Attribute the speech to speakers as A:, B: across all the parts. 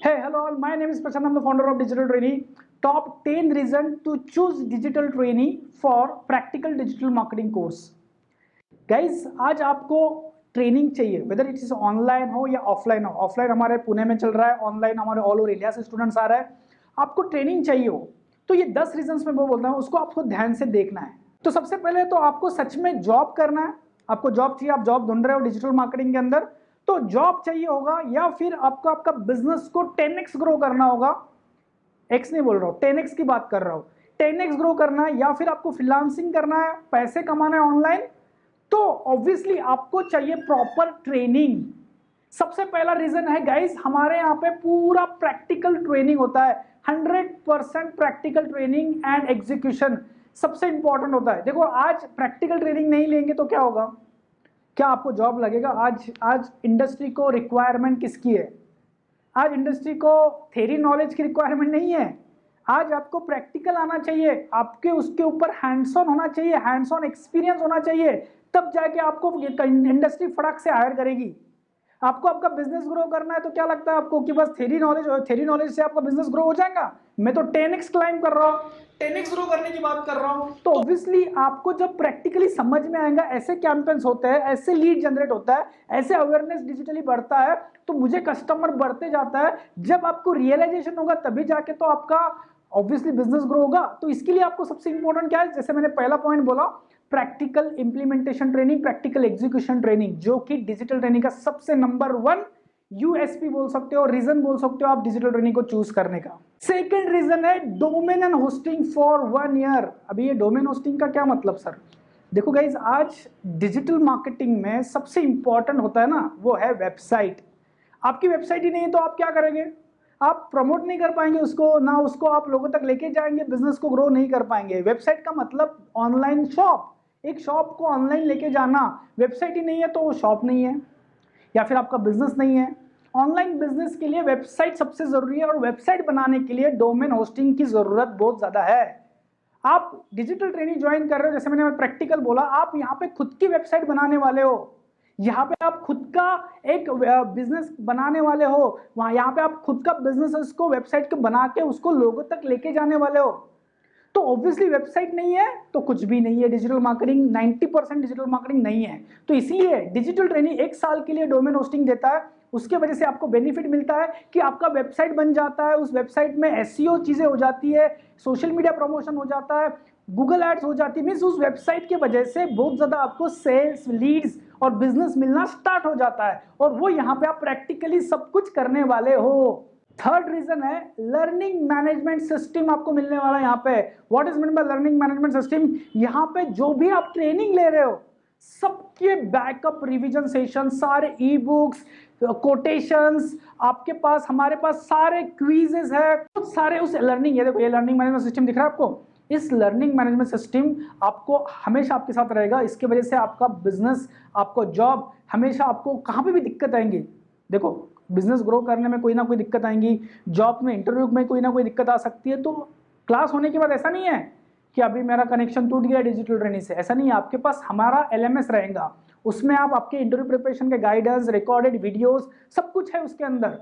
A: Hey, hello all. My name is Prashant. I'm the founder of Digital Trainee. Top 10 reason to choose Digital Trainee for practical digital marketing course. Guys, आज आपको training चाहिए, whether it is online हो या offline हो. Offline हमारे पुणे में चल रहा है, ऑनलाइन हमारे ऑल ओवर इंडिया से स्टूडेंट्स आ रहा है. आपको ट्रेनिंग चाहिए हो तो ये 10 रीजंस में वो बोलता हूँ, उसको आपको ध्यान से देखना है. तो सबसे पहले तो आपको सच में जॉब करना है. आपको जॉब चाहिए, आप जॉब ढूंढ रहे हो डिजिटल मार्केटिंग के अंदर, तो जॉब चाहिए होगा या फिर आपको आपका बिजनेस को 10x ग्रो करना होगा. एक्स नहीं बोल रहा हूँ, 10x की बात कर रहा हूँ. 10x ग्रो करना है या फिर आपको फ्रीलांसिंग करना है, पैसे कमाना है ऑनलाइन, तो ऑब्वियसली आपको चाहिए प्रॉपर ट्रेनिंग. सबसे पहला रीजन है गाइस, हमारे यहाँ पे पूरा प्रैक्टिकल ट्रेनिंग होता है. 100% प्रैक्टिकल ट्रेनिंग एंड एग्जीक्यूशन सबसे इंपॉर्टेंट होता है. देखो, आज प्रैक्टिकल ट्रेनिंग नहीं लेंगे तो क्या होगा? क्या आपको जॉब लगेगा? आज इंडस्ट्री को रिक्वायरमेंट किसकी है? आज इंडस्ट्री को थ्योरी नॉलेज की रिक्वायरमेंट नहीं है. आज आपको प्रैक्टिकल आना चाहिए, आपके उसके ऊपर हैंड्स ऑन होना चाहिए, हैंड्स ऑन एक्सपीरियंस होना चाहिए, तब जाके आपको इंडस्ट्री फटाक से हायर करेगी. आपको आपका बिजनेस ग्रो करना है तो क्या लगता है आपको कि बस थ्योरी नॉलेज से आपका बिजनेस ग्रो हो जाएगा? मैं तो 10x क्लाइम कर रहा हूँ, 10x ग्रो करने की बात कर रहा हूँ. तो ऑब्वियसली आपको जब प्रैक्टिकली समझ में आएगा, ऐसे कैंपेन्स होते हैं, ऐसे लीड जनरेट होता है, ऐसे अवेयरनेस डिजिटली बढ़ता है, तो मुझे कस्टमर बढ़ते जाता है. जब आपको रियलाइजेशन होगा तभी जाके तो आपका ऑब्वियसली बिजनेस ग्रो होगा. तो इसके लिए आपको सबसे इंपॉर्टेंट क्या है? जैसे मैंने पहला पॉइंट बोला, practical implementation training, practical execution training, जो कि डिजिटल ट्रेनिंग का सबसे नंबर 1 यूएसपी बोल सकते हो, रीजन बोल सकते हो आप डिजिटल ट्रेनिंग को चूज करने का. सेकंड रीजन है domain and hosting for 1 year. अभी ये डोमेन होस्टिंग का क्या मतलब सर? देखो गाइज, आज डिजिटल मार्केटिंग में सबसे इंपॉर्टेंट होता है ना, वो है वेबसाइट. आपकी वेबसाइट ही नहीं है तो आप क्या करेंगे? आप प्रमोट नहीं कर पाएंगे उसको, ना उसको आप लोगों तक लेके जाएंगे, बिजनेस को ग्रो नहीं कर पाएंगे. वेबसाइट का मतलब ऑनलाइन शॉप. एक शॉप को ऑनलाइन लेके जाना. वेबसाइट ही नहीं है तो वो शॉप नहीं है, या फिर आपका बिजनेस नहीं है. ऑनलाइन बिजनेस के लिए वेबसाइट सबसे जरूरी है, और वेबसाइट बनाने के लिए डोमेन होस्टिंग की जरूरत बहुत ज्यादा है. आप डिजिटल ट्रेनिंग ज्वाइन कर रहे हो, जैसे मैंने प्रैक्टिकल बोला, आप यहाँ पे खुद की वेबसाइट बनाने वाले हो, यहाँ पे आप खुद का एक बिजनेस बनाने वाले हो, वहां यहाँ पे आप खुद का बिजनेस को वेबसाइट के बना के उसको लोगों तक लेके जाने वाले हो. तो ऑब्वियसली वेबसाइट नहीं है तो कुछ भी नहीं है. डिजिटल मार्केटिंग 90% डिजिटल मार्केटिंग नहीं है. तो इसलिए डिजिटल ट्रेनिंग 1 साल के लिए डोमेन होस्टिंग देता है. उसके वजह से आपको बेनिफिट मिलता है कि आपका वेबसाइट बन जाता है, उस वेबसाइट में एसईओ चीजें हो जाती है, सोशल मीडिया प्रमोशन हो जाता है, गूगल एड्स हो जाती है. मीन्स उस वेबसाइट की वजह से बहुत ज्यादा आपको सेल्स, लीड्स और बिजनेस मिलना स्टार्ट हो जाता है, और वो यहाँ पे आप प्रैक्टिकली सब कुछ करने वाले हो. थर्ड रीजन है लर्निंग मैनेजमेंट सिस्टम आपको मिलने वाला है यहाँ पे. What is mean by learning management system? यहाँ पे जो भी आप ट्रेनिंग ले रहे हो, सबके बैकअप रिवीजन सेशन, सारे ई बुक्स, कोटेशंस आपके पास, हमारे पास सारे क्विजेस है, सारे उस लर्निंग. ये देखो, ये लर्निंग मैनेजमेंट सिस्टम दिख रहा है आपको. इस लर्निंग मैनेजमेंट सिस्टम आपको हमेशा आपके साथ रहेगा. इसकी वजह से आपका बिजनेस, आपको जॉब, हमेशा आपको कहाँ पे भी दिक्कत आएंगी. देखो, बिजनेस ग्रो करने में कोई ना कोई दिक्कत आएंगी, जॉब में, इंटरव्यू में कोई ना कोई दिक्कत आ सकती है. तो क्लास होने के बाद ऐसा नहीं है कि अभी मेरा कनेक्शन टूट गया डिजिटल ट्रेनिंग से, ऐसा नहीं है. आपके पास हमारा एलएमएस रहेगा, उसमें आप आपके इंटरव्यू प्रिपरेशन के गाइडेंस, रिकॉर्डेड वीडियोस, सब कुछ है उसके अंदर.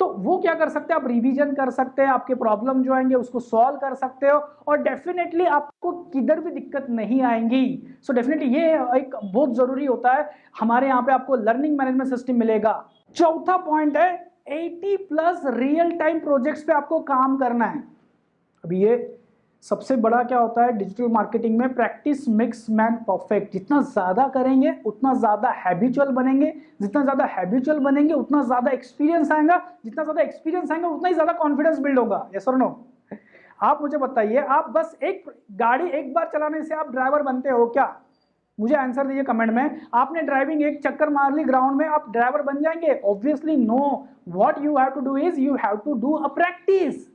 A: तो वो क्या कर सकते हैं, आप रिवीजन कर सकते हैं, आपके प्रॉब्लम जो आएंगे उसको सॉल्व कर सकते हो, और डेफिनेटली आपको किधर भी दिक्कत नहीं आएंगी. सो डेफिनेटली ये एक बहुत जरूरी होता है. हमारे यहाँ पे आपको लर्निंग मैनेजमेंट सिस्टम मिलेगा. चौथा पॉइंट है 80+ रियल टाइम प्रोजेक्ट्स पे आपको काम करना है. अभी ये सबसे बड़ा क्या होता है डिजिटल मार्केटिंग में, प्रैक्टिस मेक्स मैन परफेक्ट. जितना ज्यादा करेंगे उतना ज्यादा हैबिचुअल बनेंगे, जितना ज्यादा हैबिचुअल बनेंगे उतना ज्यादा एक्सपीरियंस आएगा, जितना ज्यादा एक्सपीरियंस आएगा उतना ही ज्यादा कॉन्फिडेंस बिल्ड होगा. यस और नो? आप मुझे बताइए, आप बस एक गाड़ी एक बार चलाने से आप ड्राइवर बनते हो क्या? मुझे आंसर दीजिए कमेंट में. आपने ड्राइविंग एक चक्कर मार ली ग्राउंड में, आप ड्राइवर बन जाएंगे? Obviously no. What you have to do is you have to do a practice,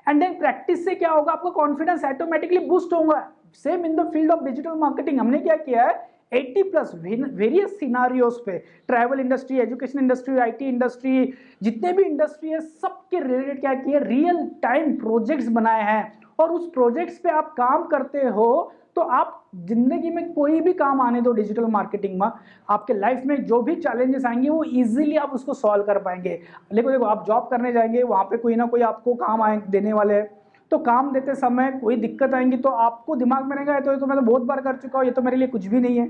A: and then practice से क्या होगा, आपका कॉन्फिडेंस ऑटोमेटिकली बूस्ट होगा. Same in the field of digital marketing हमने क्या किया है, 80+ वेरियस सिनारियोस पे, travel industry, education industry, IT industry, जितने भी इंडस्ट्री है सबके रिलेटेड क्या किया, रियल टाइम प्रोजेक्ट्स बनाए हैं. और उस प्रोजेक्ट्स पे आप काम करते हो तो आप जिंदगी में कोई भी काम आने दो डिजिटल मार्केटिंग में, आपके लाइफ में जो भी चैलेंजेस आएंगे वो इजीली आप उसको सॉल्व कर पाएंगे। देखो आप जॉब करने जाएंगे, वहां पे कोई ना कोई आपको काम आए देने वाले हैं, तो काम देते समय कोई दिक्कत आएंगी तो आपको दिमाग में रहेगा तो ये तो मैं तो बहुत बार कर चुका हूँ, ये तो मेरे लिए कुछ भी नहीं है।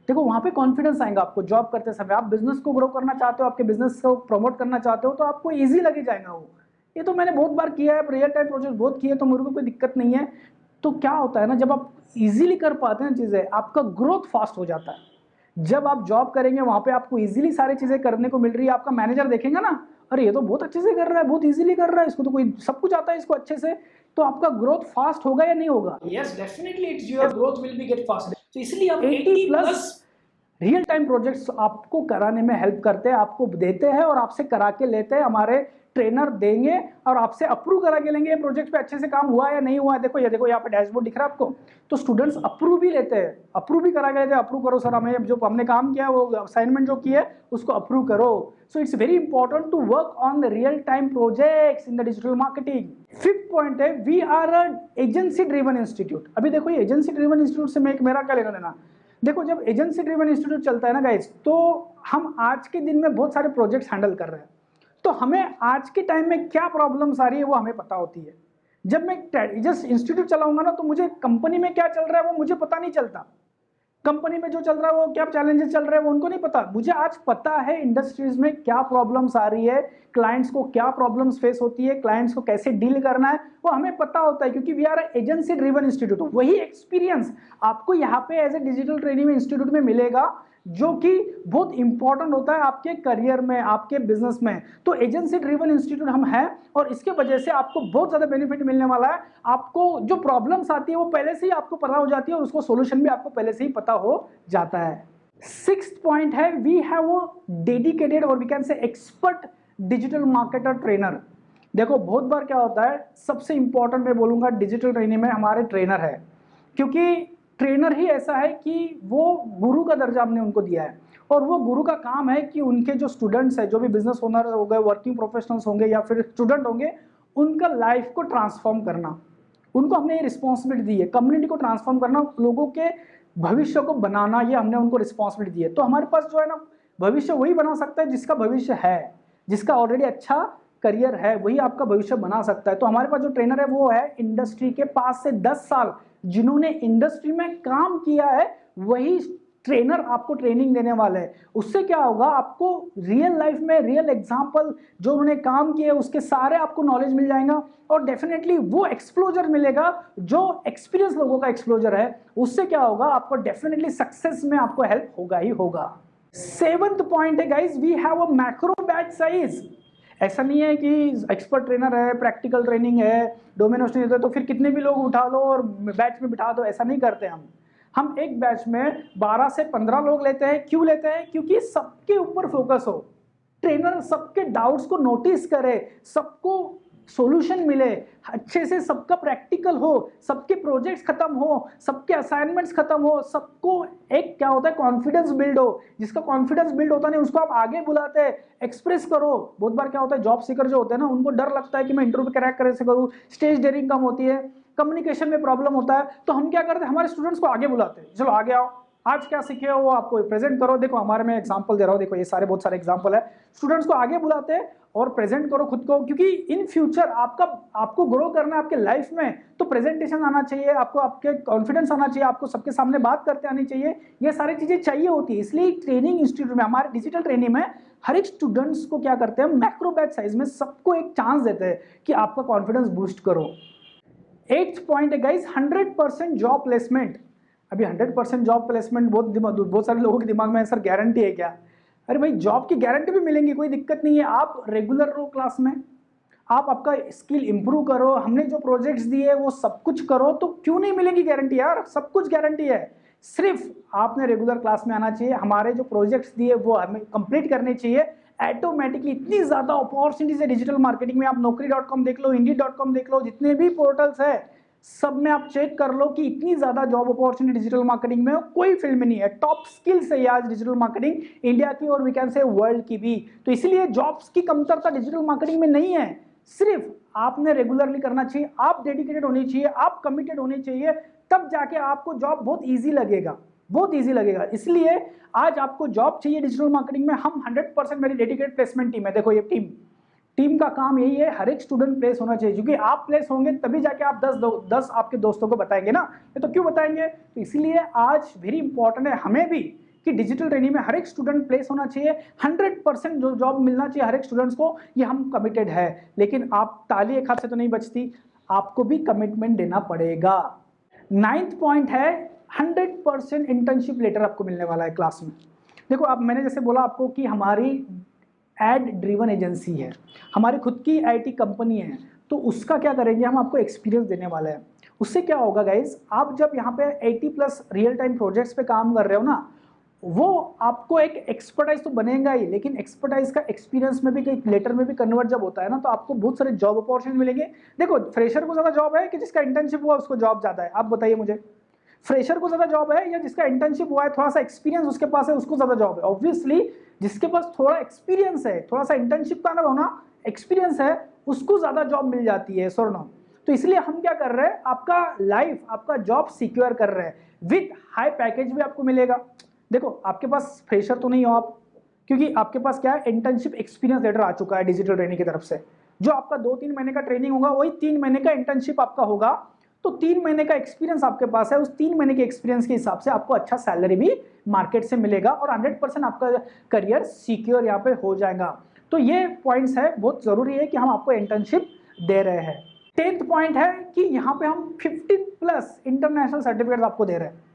A: देखो वहां पे कॉन्फिडेंस आएगा आपको जॉब करते समय। आप बिजनेस को ग्रो करना चाहते हो, आपके बिजनेस को प्रमोट करना चाहते हो, तो आपको ईजी लगे जाएगा वो, ये तो मैंने बहुत बार किया है, रियल टाइम प्रोजेक्ट बहुत किए, तो मेरे को कोई दिक्कत नहीं है। तो क्या होता है ना, जब आप इजीली कर पाते हैं चीजें, आपका ग्रोथ फास्ट हो जाता है। जब आप जॉब करेंगे वहां पे आपको इजीली सारी चीजें करने को मिल रही है, आपका मैनेजर देखेगा ना, अरे ये तो बहुत अच्छे से कर रहा है, बहुत इजीली कर रहा है, इसको तो कोई सब कुछ आता है इसको अच्छे से, तो आपका ग्रोथ फास्ट होगा या नहीं होगा?
B: Yes definitely it's your growth will be get fast. तो इसलिए आप
A: 80+ रियल टाइम प्रोजेक्ट्स आपको कराने में हेल्प करते हैं, आपको देते हैं और आपसे करा के लेते हैं। हमारे ट्रेनर देंगे और आपसे अप्रूव करा के लेंगे प्रोजेक्ट पे अच्छे से काम हुआ या नहीं हुआ है। देखो ये यहाँ पे डैशबोर्ड दिख रहा है आपको, तो स्टूडेंट्स अप्रूव भी लेते हैं, अप्रूव भी करा के लेते हैं, अप्रूव करो सर, हमें जो हमने काम किया वो असाइनमेंट जो किया है उसको अप्रूव करो। So it's very important to work on the real time projects in the digital marketing. Fifth point है, we are a agency driven institute. अभी देखो ये एजेंसी ड्रिवन इंस्टीट्यूट से मेरा क्या लेना देना। देखो जब एजेंसी ड्रिवन इंस्टीट्यूट चलता है ना गाइज, तो हम आज के दिन में बहुत सारे प्रोजेक्ट्स हैंडल कर रहे हैं, तो हमें आज के टाइम में क्या प्रॉब्लम्स आ रही है वो हमें पता होती है। जब मैं जस्ट इंस्टीट्यूट चलाऊंगा ना, तो मुझे कंपनी में क्या चल रहा है वो मुझे पता नहीं चलता, कंपनी में जो चल रहा है वो क्या चैलेंजेस चल रहे हैं वो उनको नहीं पता। मुझे आज पता है इंडस्ट्रीज में क्या प्रॉब्लम्स आ रही है, क्लाइंट्स को क्या प्रॉब्लम्स फेस होती है, क्लाइंट्स को कैसे डील करना है, वो हमें पता होता है, क्योंकि we are agency driven institute. वही एक्सपीरियंस आपको यहाँ पे as a digital training institute में मिलेगा, जो कि बहुत इंपॉर्टेंट होता है आपके करियर में, आपके बिजनेस में। तो एजेंसी ड्रिवन इंस्टीट्यूट हम हैं और इसके वजह से आपको बहुत ज्यादा बेनिफिट मिलने वाला है। आपको जो प्रॉब्लम्स आती है वो पहले से ही आपको पता हो जाती है और उसको सॉल्यूशन भी आपको पहले से ही पता हो जाता है। सिक्स्थ पॉइंट है, वी हैव अ डेडिकेटेड और we can say expert digital marketer trainer. देखो बहुत बार क्या होता है, सबसे इंपॉर्टेंट मैं बोलूंगा डिजिटल ट्रेनिंग में हमारे ट्रेनर है, क्योंकि ट्रेनर ही ऐसा है कि वो गुरु का दर्जा हमने उनको दिया है, और वो गुरु का काम है कि उनके जो स्टूडेंट्स हैं, जो भी बिजनेस ओनर हो गए, वर्किंग प्रोफेशनल्स होंगे या फिर स्टूडेंट होंगे, उनका लाइफ को ट्रांसफॉर्म करना। उनको हमने ये रिस्पॉन्सिबिलिटी दी है, कम्युनिटी को ट्रांसफॉर्म करना, लोगों के भविष्य को बनाना, ये हमने उनको रिस्पॉन्सिबिलिटी दी है। तो हमारे पास जो है ना, भविष्य वही बना सकता है जिसका भविष्य है, जिसका ऑलरेडी अच्छा करियर है, वही आपका भविष्य बना सकता है। तो हमारे पास जो ट्रेनर है वो है इंडस्ट्री के 5 से 10 साल जिन्होंने इंडस्ट्री में काम किया है, वही ट्रेनर आपको ट्रेनिंग देने वाले हैं। उससे क्या होगा, आपको रियल लाइफ में रियल एग्जांपल जो उन्होंने काम किए उसके सारे आपको नॉलेज मिल जाएगा, और डेफिनेटली वो एक्सप्लोजर मिलेगा जो एक्सपीरियंस लोगों का एक्सप्लोजर है। उससे क्या होगा, आपको डेफिनेटली सक्सेस में आपको हेल्प होगा ही होगा। 7th पॉइंट है guys, we have a macro batch size. ऐसा नहीं है कि एक्सपर्ट ट्रेनर है, प्रैक्टिकल ट्रेनिंग है, डोमिनोज नहीं देते तो फिर कितने भी लोग उठा लो और बैच में बिठा दो, ऐसा नहीं करते हम एक बैच में 12 से 15 लोग लेते हैं। क्यों लेते हैं? क्योंकि सबके ऊपर फोकस हो, ट्रेनर सबके डाउट्स को नोटिस करे, सबको सॉल्यूशन मिले, अच्छे से सबका प्रैक्टिकल हो, सबके प्रोजेक्ट्स खत्म हो, सबके असाइनमेंट्स खत्म हो, सबको एक क्या होता है कॉन्फिडेंस बिल्ड हो। जिसका कॉन्फिडेंस बिल्ड होता नहीं उसको आप आगे बुलाते हैं, एक्सप्रेस करो। बहुत बार क्या होता है, जॉब सीकर जो होते हैं ना, उनको डर लगता है कि मैं इंटरव्यू क्रैक कैसे करूँ, स्टेज डेयरिंग कम होती है, कम्युनिकेशन में प्रॉब्लम होता है। तो हम क्या करते हैं, हमारे स्टूडेंट्स को आगे बुलाते हैं, चलो आगे आओ, आज क्या सीखे हो वो आपको प्रेजेंट करो। देखो हमारे में एग्जांपल दे रहा हूँ, देखो ये सारे बहुत सारे एग्जांपल है। स्टूडेंट्स को आगे बुलाते हैं और प्रेजेंट करो खुद को, क्योंकि इन फ्यूचर आपको ग्रो करना है आपके लाइफ में, तो प्रेजेंटेशन आना चाहिए आपको, आपके कॉन्फिडेंस आना चाहिए, आपको सबके सामने बात करते आनी चाहिए, ये सारी चीजें चाहिए होती है। इसलिए ट्रेनिंग इंस्टीट्यूट में, हमारे डिजिटल ट्रेनिंग में हर एक स्टूडेंट्स को क्या करते हैं, मैक्रो बैच साइज में सबको एक चांस देते हैं कि आपका कॉन्फिडेंस बूस्ट करो। 8th पॉइंट है गाइज, 100% जॉब प्लेसमेंट। अभी 100% जॉब प्लेसमेंट बहुत सारे लोगों के दिमाग में है, सर गारंटी है क्या? अरे भाई जॉब की गारंटी भी मिलेंगी, कोई दिक्कत नहीं है। आप रेगुलर रहो क्लास में, आप आपका स्किल इंप्रूव करो, हमने जो प्रोजेक्ट्स दिए वो सब कुछ करो, तो क्यों नहीं मिलेगी गारंटी यार? सब कुछ गारंटी है, सिर्फ आपने रेगुलर क्लास में आना चाहिए, हमारे जो प्रोजेक्ट्स दिए वो हमें कंप्लीट करने चाहिए। ऑटोमेटिकली इतनी ज्यादा अपॉर्चुनिटीज है डिजिटल मार्केटिंग में, आप naukri.com देख लो, indeed.com देख लो, जितने भी पोर्टल्स है सब में आप चेक कर लो कि इतनी ज्यादा जॉब अपॉर्चुनिटी डिजिटल मार्केटिंग में कोई फील्ड में नहीं है। टॉप स्किल्स है आज डिजिटल मार्केटिंग इंडिया की और वी कैन से वर्ल्ड की भी। तो इसलिए जॉब्स की कमतरता डिजिटल मार्केटिंग में नहीं है, सिर्फ आपने रेगुलरली करना चाहिए, आप डेडिकेटेड होनी चाहिए, आप कमिटेड होने चाहिए, तब जाके आपको जॉब बहुत इजी लगेगा, बहुत इजी लगेगा। इसलिए आज आपको जॉब चाहिए डिजिटल मार्केटिंग में, हम 100% मेरी डेडिकेटेड प्लेसमेंट टीम है। देखो ये टीम का काम यही है, हर एक स्टूडेंट प्लेस होना चाहिए, क्योंकि आप प्लेस होंगे तभी जाके आप 10 आपके दोस्तों को बताएंगे ना, ये तो क्यों बताएंगे। तो इसलिए आज वेरी इंपॉर्टेंट है हमें भी कि डिजिटल ट्रेनिंग में हर एक स्टूडेंट प्लेस होना चाहिए, 100% जो जॉब मिलना चाहिए हर एक स्टूडेंट्स को, ये हम कमिटेड है। लेकिन आप ताली एक हाथ से तो नहीं बचती, आपको भी कमिटमेंट देना पड़ेगा। 9th पॉइंट है 100% इंटर्नशिप लेटर आपको मिलने वाला है क्लास में। देखो अब मैंने जैसे बोला आपको कि हमारी एड ड्रिवन एजेंसी है, हमारी खुद की आईटी कंपनी है, तो उसका क्या करेंगे, हम आपको एक्सपीरियंस देने वाले हैं। उससे क्या होगा गाइज, आप जब यहाँ पे 80+ रियल टाइम प्रोजेक्ट्स पे काम कर रहे हो ना, वो आपको एक एक्सपर्टाइज तो बनेगा ही, लेकिन एक्सपर्टाइज का एक्सपीरियंस में भी कई लेटर में भी कन्वर्ट जब होता है ना, तो आपको बहुत सारे जॉब अपॉर्चुनिटी मिलेंगे। देखो फ्रेशर को ज़्यादा जॉब है कि जिसका इंटर्नशिप हुआ उसको जॉब ज़्यादा है, आप बताइए मुझे। फ्रेशर को ज़्यादा जॉब है या जिसका इंटर्नशिप हुआ है, थोड़ा सा एक्सपीरियंस उसके पास है, उसको ज़्यादा जॉब है। ऑब्वियसली जिसके पास थोड़ा एक्सपीरियंस है, थोड़ा सा इंटर्नशिप का अनुभव ना, एक्सपीरियंस है, उसको ज़्यादा जॉब मिल जाती है, सर नो। तो इसलिए हम क्या कर रहे हैं, आपका लाइफ, आपका जॉब सिक्योर कर रहे हैं, विथ हाई पैकेज भी आपको मिलेगा। देखो आपके पास फ्रेशर तो नहीं हो आप, क्योंकि आपके पास क्या है, इंटर्नशिप एक्सपीरियंस लेटर आ चुका है डिजिटल ट्रेनिंग की तरफ से। जो आपका 2-3 महीने का ट्रेनिंग होगा, वही 3 महीने का इंटर्नशिप आपका होगा। तो 3 महीने का एक्सपीरियंस आपके पास है, उस 3 महीने के एक्सपीरियंस के हिसाब से आपको अच्छा सैलरी भी मार्केट से मिलेगा और 100% आपका करियर सिक्योर यहाँ पे हो जाएगा। तो ये पॉइंट्स है, बहुत जरूरी है कि हम आपको इंटर्नशिप दे रहे हैं। 10th पॉइंट है कि यहाँ पे हम 15+ इंटरनेशनल सर्टिफिकेट आपको दे रहे हैं।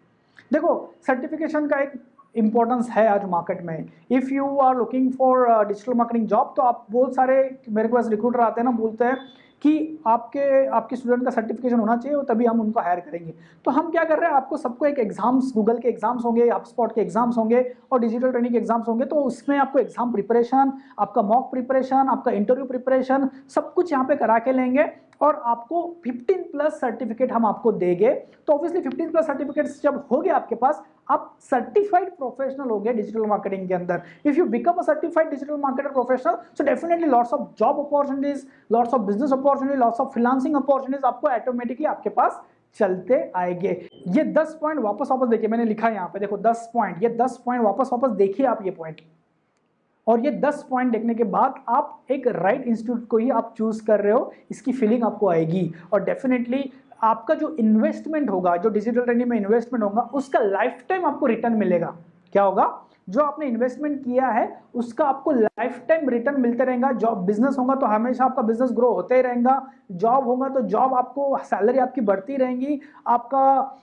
A: देखो सर्टिफिकेशन का एक इंपॉर्टेंस है आज मार्केट में। If you are looking for digital marketing job, तो आप बहुत सारे मेरे पास रिक्रूटर आते हैं ना, बोलते हैं कि आपके स्टूडेंट का सर्टिफिकेशन होना चाहिए, तभी हम उनको हायर करेंगे। तो हम क्या कर रहे हैं, आपको सबको एक एग्जाम्स, गूगल के एग्जाम्स होंगे, HubSpot के एग्जाम्स होंगे और डिजिटल ट्रेनिंग के एग्जाम्स होंगे। तो उसमें आपको एग्जाम प्रिपरेशन, आपका मॉक प्रिपरेशन, आपका इंटरव्यू प्रिपरेशन, सब कुछ यहाँ पे करा के लेंगे और आपको 15+ सर्टिफिकेट हम आपको देंगे। तो ऑब्वियसली 15+ सर्टिफिकेट्स जब हो गए आपके पास, आप सर्टिफाइड प्रोफेशनल हो गए डिजिटल मार्केटिंग के अंदर। If you become a certified digital marketer professional, so definitely lots of job opportunities, lots of business opportunity, lots of freelancing opportunities आपको ऑटोमेटिकली आपके पास चलते आएंगे। ये 10 पॉइंट वापस देखिए, मैंने लिखा है यहाँ पे, देखो 10 पॉइंट, ये 10 पॉइंट वापस देखिए आप ये पॉइंट। और ये 10 पॉइंट देखने के बाद आप एक राइट इंस्टीट्यूट को ही आप चूज कर रहे हो, इसकी फीलिंग आपको आएगी। और डेफिनेटली आपका जो इन्वेस्टमेंट होगा, जो डिजिटल ट्रेनिंग में इन्वेस्टमेंट होगा, उसका लाइफ टाइम आपको रिटर्न मिलेगा। क्या होगा, जो आपने इन्वेस्टमेंट किया है उसका आपको लाइफ टाइम रिटर्न मिलते रहेगा। जॉब बिजनेस होगा तो हमेशा आपका बिजनेस ग्रो होते ही रहेगा, जॉब होगा तो जॉब आपको सैलरी आपकी बढ़ती रहेंगी, आपका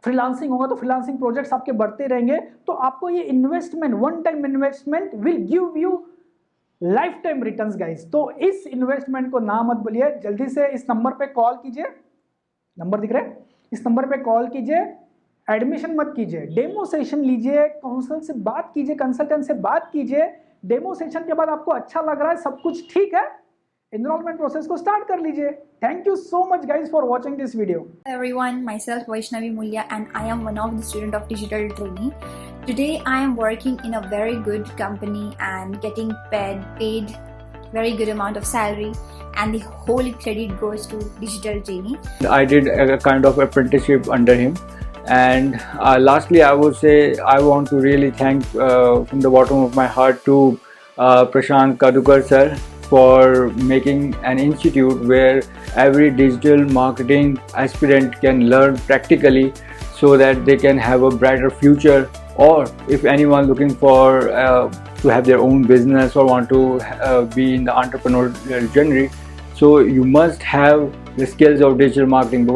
A: फ्रीलांसिंग होगा तो फ्रीलांसिंग प्रोजेक्ट्स आपके बढ़ते रहेंगे। तो आपको ये investment, one time investment will give you life time returns guys. तो इस इन्वेस्टमेंट को ना मत भूलिए, जल्दी से इस नंबर पे कॉल कीजिए, नंबर दिख रहा है, इस नंबर पे कॉल कीजिए, एडमिशन मत कीजिए, डेमो सेशन लीजिए, काउंसलर से बात कीजिए, कंसल्टेंट से बात कीजिए। डेमो सेशन के बाद आपको अच्छा लग रहा है, सब कुछ ठीक है, एनरोलमेंट प्रोसेस को स्टार्ट कर लीजिए। Thank you so much guys for watching this video.
C: Everyone, myself Vaishnavi Mulya and I am one of the student of digital training. Today I am working in a very good company and getting paid very good amount of salary, and the whole credit goes to digital training.
D: I did a kind of apprenticeship under him, and lastly I would say I want to really thank from the bottom of my heart to Prashant Kadukar sir for making an institute where every digital marketing aspirant can learn practically so that they can have a brighter future, or if anyone looking for to have their own business or want to be in the entrepreneurial journey, so you must have the skills of digital marketing.